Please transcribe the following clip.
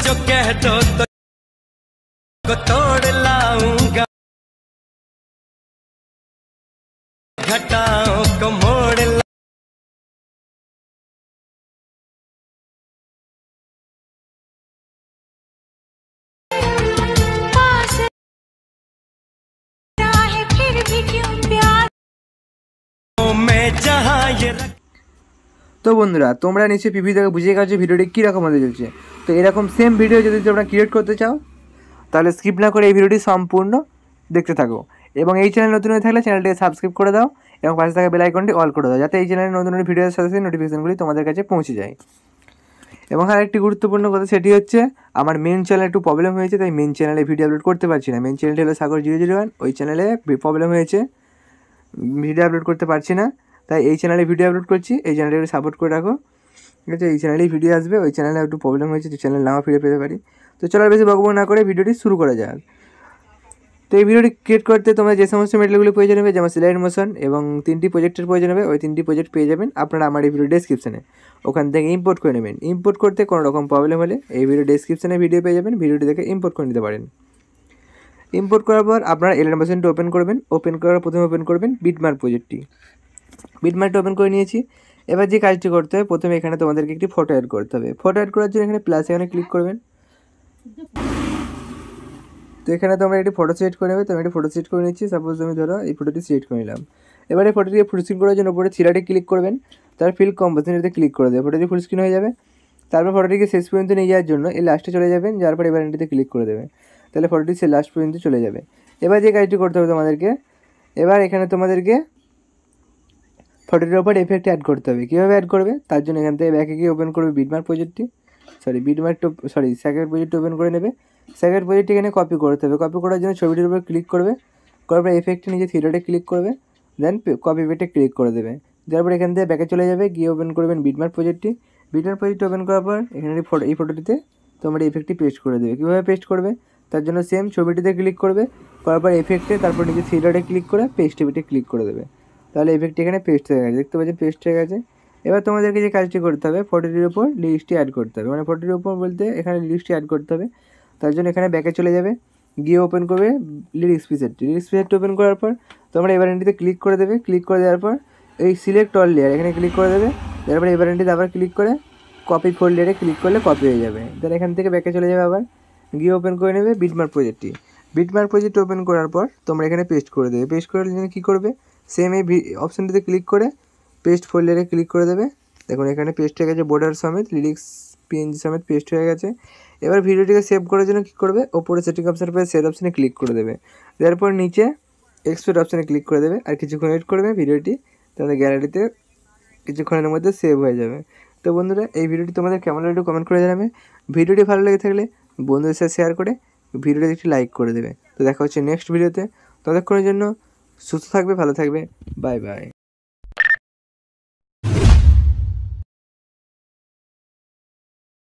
जो कह दो तो तोड़ लाऊंगा, घटाओं को मोड़ ला। তো বন্ধুরা তোমরা নিশ্চয়ই পিভি থেকে বুঝে গেছো ভিডিওটি কীরকম হতে চলছে। তো এরকম সেম ভিডিও যদি তোমরা ক্রিয়েট করতে চাও তাহলে স্কিপ না করে এই ভিডিওটি সম্পূর্ণ দেখতে থাকো, এবং এই চ্যানেল নতুন হয়ে থাকলে চ্যানেলটিকে সাবস্ক্রাইব করে দাও এবং পাশে থাকা বেল আইকনটি অল করে দাও, যাতে এই চ্যানেলের নতুন নতুন ভিডিওর সাথে সাথে নোটিফিকেশনগুলি তোমাদের কাছে পৌঁছে যায়। এবং আর একটি গুরুত্বপূর্ণ কথা, সেটি হচ্ছে আমার মেন চ্যানেলে একটু প্রবলেম হয়েছে, তাই মেন চ্যানেলে ভিডিও আপলোড করতে পারছি না। মেন চ্যানেলটি হলো Sagar001, ওই চ্যানেলে প্রবলেম হয়েছে, ভিডিও আপলোড করতে পারছি না, তাই এই চ্যানেলে ভিডিও আপলোড করছি। এই চ্যানেলটি একটু সাপোর্ট করে রাখো, ঠিক আছে? এই চ্যানেলেই ভিডিও আসবে, ওই চ্যানেলে একটু প্রবলেম হয়েছে, যে চ্যানেল নাও ফিরে পেতে পারি। তো চলো আর বেশি বকবক না করে ভিডিওটি শুরু করা যাক। তো এই ভিডিওটি ক্রিয়েট করতে তোমরা যে সমস্ত মেটেরিয়ালগুলি প্রয়োজন হবে, যেমন সিলাইড মোশন এবং 3টি প্রজেক্টের প্রয়োজন হবে, ওই 3টি প্রজেক্ট পেয়ে যাবেন আপনারা আমার এই ভিডিও ডেসক্রিপশনে, ওখান থেকে ইম্পোর্ট করে নেবেন। ইম্পোর্ট করতে কোনো রকম প্রবলেম হলে এই ভিডিও ডেসক্রিপশনে ভিডিও পেয়ে যাবেন, ভিডিওটি দেখে ইম্পোর্ট করে নিতে পারেন। ইম্পোর্ট করার পর আপনারা এলিয়েন ভার্সনটি ওপেন করবেন। ওপেন করার প্রথমে ওপেন করবেন বিটমার্ক প্রজেক্টটি। বিটমার্কটি ওপেন করে নিয়েছি। এবার যে কাজটি করতে হবে, প্রথমে এখানে তোমাদেরকে একটি ফটো অ্যাড করতে হবে। ফটো অ্যাড করার জন্য এখানে প্লাস এখানে ক্লিক করবেন। তো এখানে তোমরা একটি ফটো সিলেক্ট করে নেবে। তো আমি একটি ফটো সিলেক্ট করে নিচ্ছি, সাপোজ আমি ধরো এই ফটোটি সিলেক্ট করে নিলাম। এবারে ফটোটিকে ফুল স্ক্রিন করার জন্য উপরে থ্রি ক্লিক করবেন, তারপর ফিল কম্পোজিশনটিতে ক্লিক করে দেবে, ফটোটি ফুল স্ক্রিন হয়ে যাবে। তারপর ফটোটিকে শেষ পর্যন্ত নিয়ে যাওয়ার জন্য এই লাস্টে চলে যাবেন, যার পর এবার এন্টিতে ক্লিক করে দেবে, তাহলে ফটোটি সে লাস্ট পর্যন্ত চলে যাবে। এবার যে কাজটি করতে হবে তোমাদেরকে, এবার এখানে তোমাদেরকে ফটোটির ওপর এফেক্ট অ্যাড করতে হবে। কীভাবে অ্যাড করবে, তার জন্য এখান থেকে ব্যাকে গিয়ে ওপেন করবে বিটমার্ক প্রজেক্টটি, স্যাকেট প্রজেক্টটি ওপেন করে নেবে। স্যাকেট প্রজেক্টটি এখানে কপি করতে হবে। কপি করার জন্য ছবিটির উপর ক্লিক করবে, করার পর এফেক্টে নিজে থ্রিডটে ক্লিক করবে, দেন কপি পেটে ক্লিক করে দেবে। তারপর এখান থেকে ব্যাকে চলে যাবে, গিয়ে ওপেন করবেন বিটমার্ক প্রজেক্টটি। বিটমার্ক প্রজেক্টটি ওপেন করার পর এখানে এই ফটোটিতে তোমরা এফেক্টটি পেস্ট করে দেবে। কীভাবে পেস্ট করবে, তার জন্য সেম ছবিটিতে ক্লিক করবে, করার পর এফেক্টে তারপর নিজে থ্রিডটে ক্লিক করে পেস্ট পেটে ক্লিক করে দেবে, তাহলে এফেক্টটি এখানে পেস্ট হয়ে গেছে। দেখতে পাচ্ছেন পেস্ট হয়ে গেছে। এবার তোমাদেরকে যে কাজটি করতে হবে, ফটোটির উপর লিরিক্সটি অ্যাড করতে হবে। মানে ফটোটির উপর বলতে এখানে লিরিক্সটি অ্যাড করতে হবে, তার জন্য এখানে ব্যাকে চলে যাবে, গিয়ে ওপেন করবে লিরিক্স পিসেটটি। লিরিক্স পিসেটটি ওপেন করার পর তোমরা এবার এন্টিতে ক্লিক করে দেবে। ক্লিক করে দেওয়ার পর এই সিলেক্ট অল লেয়ার এখানে ক্লিক করে দেবে, তারপরে এবার এন্টিতে আবার ক্লিক করে কপি ফোল্ড লেয়ারে ক্লিক করলে কপি হয়ে যাবে। দেন এখান থেকে ব্যাকে চলে যাবে, আবার গিয়ে ওপেন করে নেবে বিটমার্ক প্রজেক্টটি। বিটমার্ক প্রজেক্ট ওপেন করার পর তোমরা এখানে পেস্ট করে দেবে। পেস্ট করার জন্য কী করবে, সেম এই অপশানটিতে ক্লিক করে পেস্ট ফোল্ডারে ক্লিক করে দেবে। দেখুন এখানে পেস্ট হয়ে গেছে, বর্ডার সমেত লিরিক্স পিএনজি সমেত পেস্ট হয়ে গেছে। এবার ভিডিওটিকে সেভ করার জন্য কী করবে, ওপরে সেটিং অপশানের পরে সেভ অপশানে ক্লিক করে দেবে। তারপর নিচে এক্সপোর্ট অপশানে ক্লিক করে দেবে, আর কিছুক্ষণ ওয়েট করবে, ভিডিওটি তোমাদের গ্যালারিতে কিছুক্ষণের মধ্যে সেভ হয়ে যাবে। তো বন্ধুরা এই ভিডিওটি তোমাদের কেমন লাগলো কমেন্ট করে জানাবে। ভিডিওটি ভালো লেগে থাকলে বন্ধুদের সাথে শেয়ার করে ভিডিওটি একটি লাইক করে দেবে। তো দেখা হচ্ছে নেক্সট ভিডিওতে, ততক্ষণের জন্য সুস্থ থাকবে, ভালো থাকবে, বাই বাই।